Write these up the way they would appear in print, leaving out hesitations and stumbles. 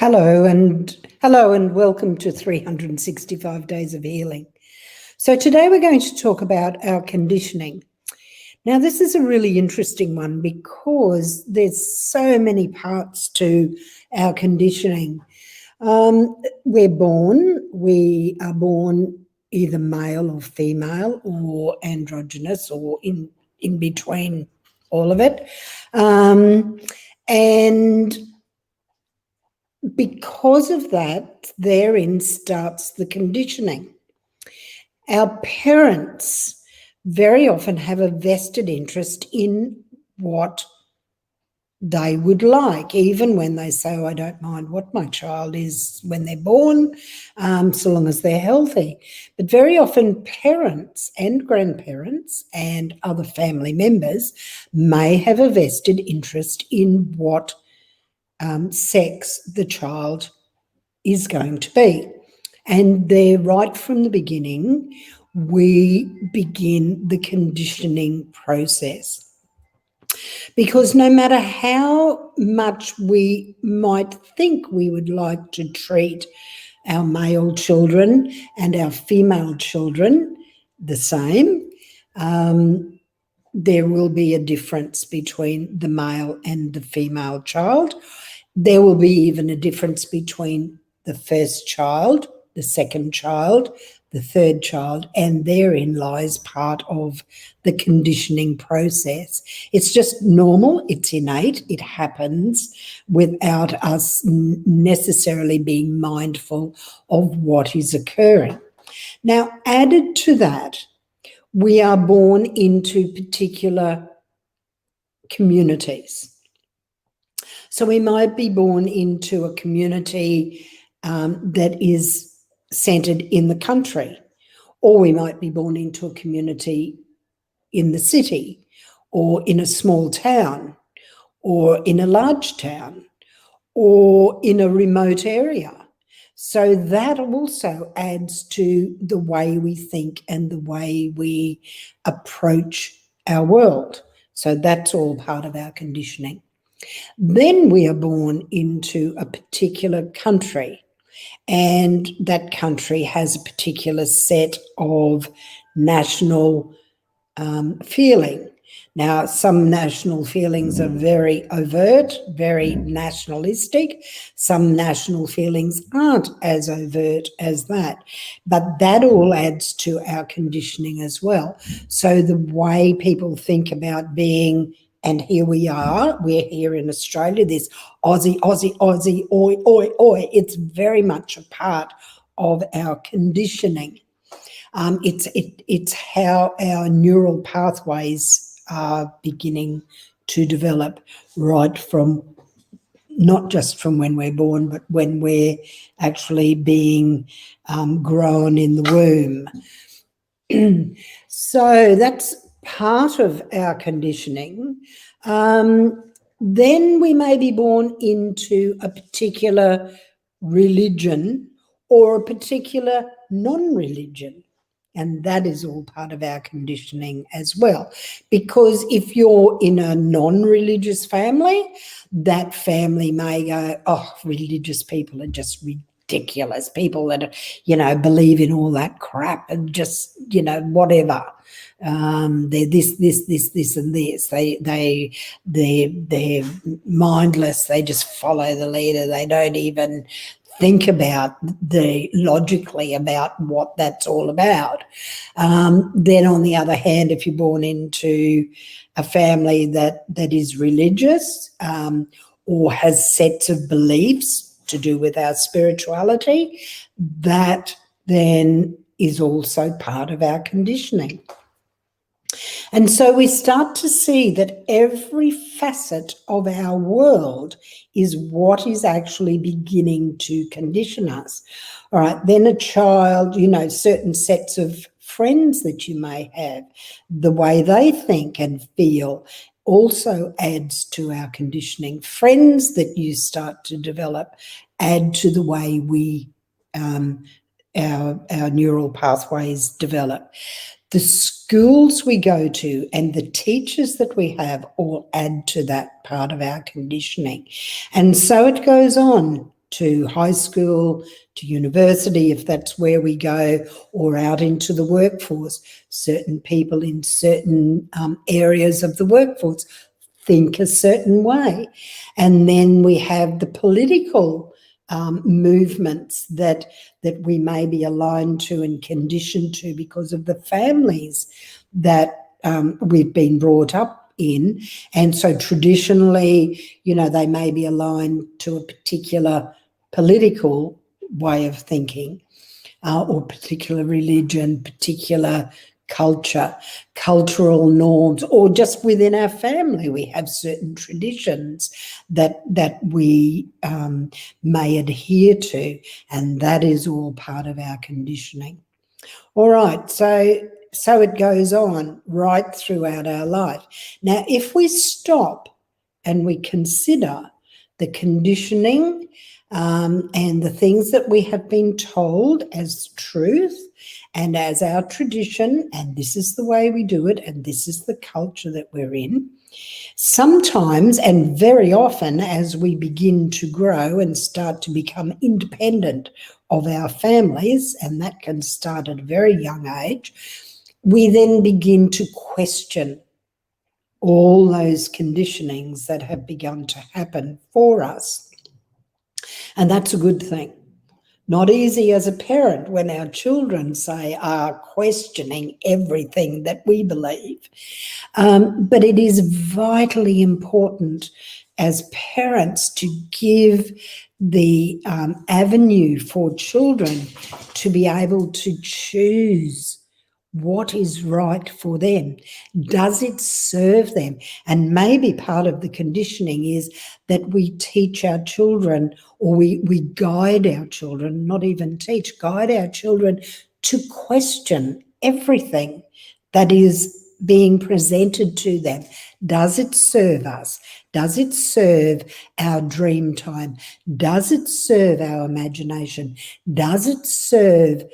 Hello and welcome to 365 Days of Healing. So today we're going to talk about our conditioning. Now this is a really interesting one because there's so many parts to our conditioning. We are born either male or female or androgynous or in between all of it. And because of that, therein starts the conditioning. Our parents very often have a vested interest in what they would like, even when they say, I don't mind what my child is when they're born, so long as they're healthy. But very often parents and grandparents and other family members may have a vested interest in what sex the child is going to be. And there, right from the beginning, we begin the conditioning process. Because no matter how much we might think we would like to treat our male children and our female children the same, there will be a difference between the male and the female child. There will be even a difference between the first child, the second child, the third child, and therein lies part of the conditioning process. It's just normal, it's innate, it happens without us necessarily being mindful of what is occurring. Now, added to that, we are born into particular communities. So we might be born into a community that is centred in the country, or we might be born into a community in the city, or in a small town, or in a large town, or in a remote area. So that also adds to the way we think and the way we approach our world. So that's all part of our conditioning. Then we are born into a particular country, and that country has a particular set of national feeling. Now, some national feelings are very overt, very nationalistic. Some national feelings aren't as overt as that, but that all adds to our conditioning as well. So the way people think about being, and here we are, we're here in Australia, this Aussie, oi, oi, oi, it's very much a part of our conditioning. It's how our neural pathways are beginning to develop right from, not just from when we're born, but when we're actually being grown in the womb. So that's part of our conditioning. Then we may be born into a particular religion or a particular non-religion. And that is all part of our conditioning as well. Because if you're in a non-religious family, that family may go, oh, religious people are just ridiculous. People that, believe in all that crap and just, whatever. They're this and this. They're mindless. They just follow the leader. They don't even think about logically about what that's all about. Then on the other hand, if you're born into a family that is religious or has sets of beliefs to do with our spirituality, that then is also part of our conditioning. And so we start to see that every facet of our world is what is actually beginning to condition us. All right, then a child, certain sets of friends that you may have, the way they think and feel also adds to our conditioning. Friends that you start to develop add to the way we, our neural pathways develop. The schools we go to and the teachers that we have all add to that part of our conditioning. And so it goes on to high school, to university, if that's where we go, or out into the workforce. Certain people in certain areas of the workforce think a certain way. And then we have the political movements that we may be aligned to and conditioned to because of the families that we've been brought up in. And so traditionally, they may be aligned to a particular political way of thinking, or particular religion, particular culture, cultural norms, or just within our family we have certain traditions that we may adhere to, and that is all part of our conditioning. All right, so it goes on right throughout our life. Now, if we stop and we consider the conditioning and the things that we have been told as truth and as our tradition, and this is the way we do it, and this is the culture that we're in, sometimes and very often as we begin to grow and start to become independent of our families, and that can start at a very young age, we then begin to question all those conditionings that have begun to happen for us. And that's a good thing. Not easy as a parent when our children, say, are questioning everything that we believe. But it is vitally important as parents to give the avenue for children to be able to choose what is right for them. Does it serve them? And maybe part of the conditioning is that we teach our children, or we guide our children, not even teach, guide our children to question everything that is being presented to them. Does it serve us? Does it serve our dream time? Does it serve our imagination? Does it serve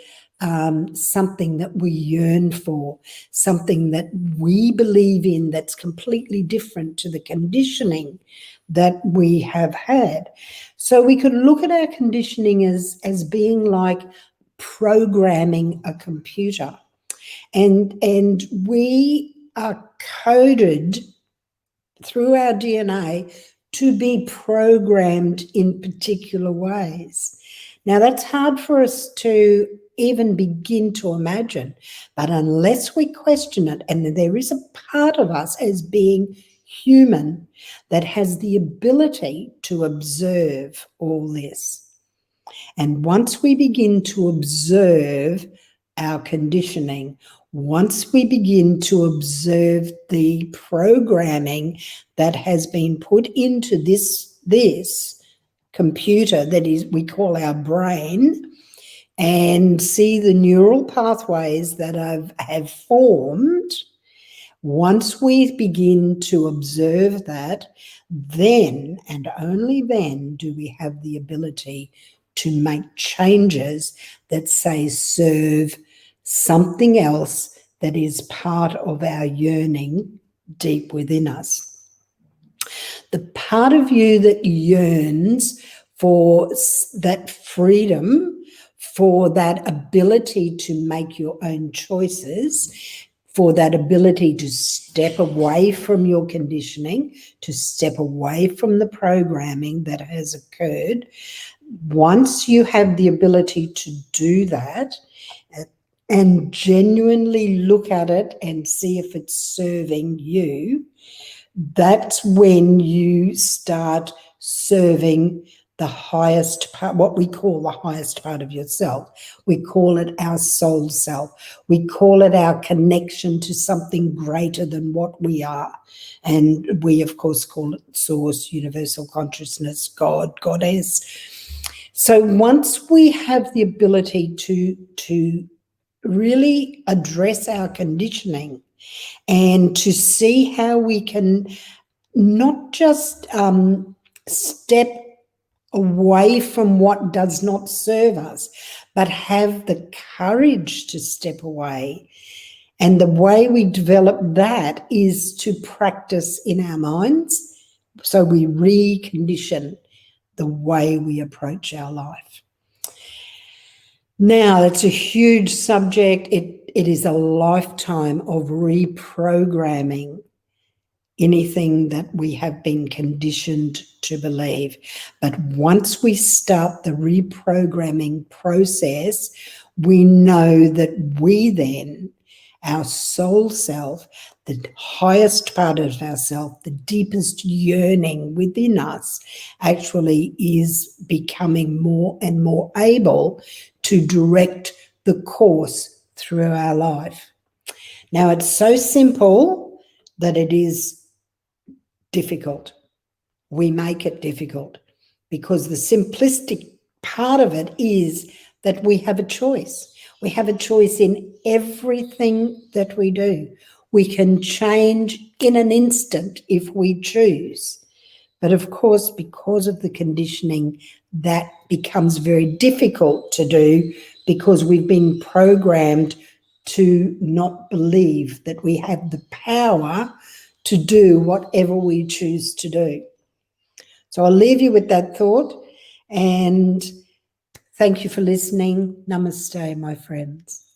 something that we yearn for, something that we believe in that's completely different to the conditioning that we have had? So we could look at our conditioning as being like programming a computer. And we are coded through our DNA to be programmed in particular ways. Now, that's hard for us to even begin to imagine, but unless we question it, and there is a part of us as being human that has the ability to observe all this. And once we begin to observe our conditioning, once we begin to observe the programming that has been put into this computer that is we call our brain, and see the neural pathways that have formed, once we begin to observe that, then and only then do we have the ability to make changes that, say, serve something else that is part of our yearning deep within us. The part of you that yearns for that freedom, for that ability to make your own choices, for that ability to step away from your conditioning, to step away from the programming that has occurred. Once you have the ability to do that and genuinely look at it and see if it's serving you, that's when you start serving the highest part, what we call the highest part of yourself. We call it our soul self. We call it our connection to something greater than what we are. And we, of course, call it source, universal consciousness, God, goddess. So once we have the ability to really address our conditioning and to see how we can not just step away from what does not serve us, but have the courage to step away. And the way we develop that is to practice in our minds. So we recondition the way we approach our life. Now, it's a huge subject. It is a lifetime of reprogramming anything that we have been conditioned to believe. But once we start the reprogramming process, we know that we then, our soul self, the highest part of ourself, the deepest yearning within us, actually is becoming more and more able to direct the course through our life. Now, it's so simple that it is difficult. We make it difficult because the simplistic part of it is that we have a choice. We have a choice in everything that we do. We can change in an instant if we choose. But of course, because of the conditioning, that becomes very difficult to do because we've been programmed to not believe that we have the power to do whatever we choose to do. So I'll leave you with that thought, and thank you for listening. Namaste, my friends.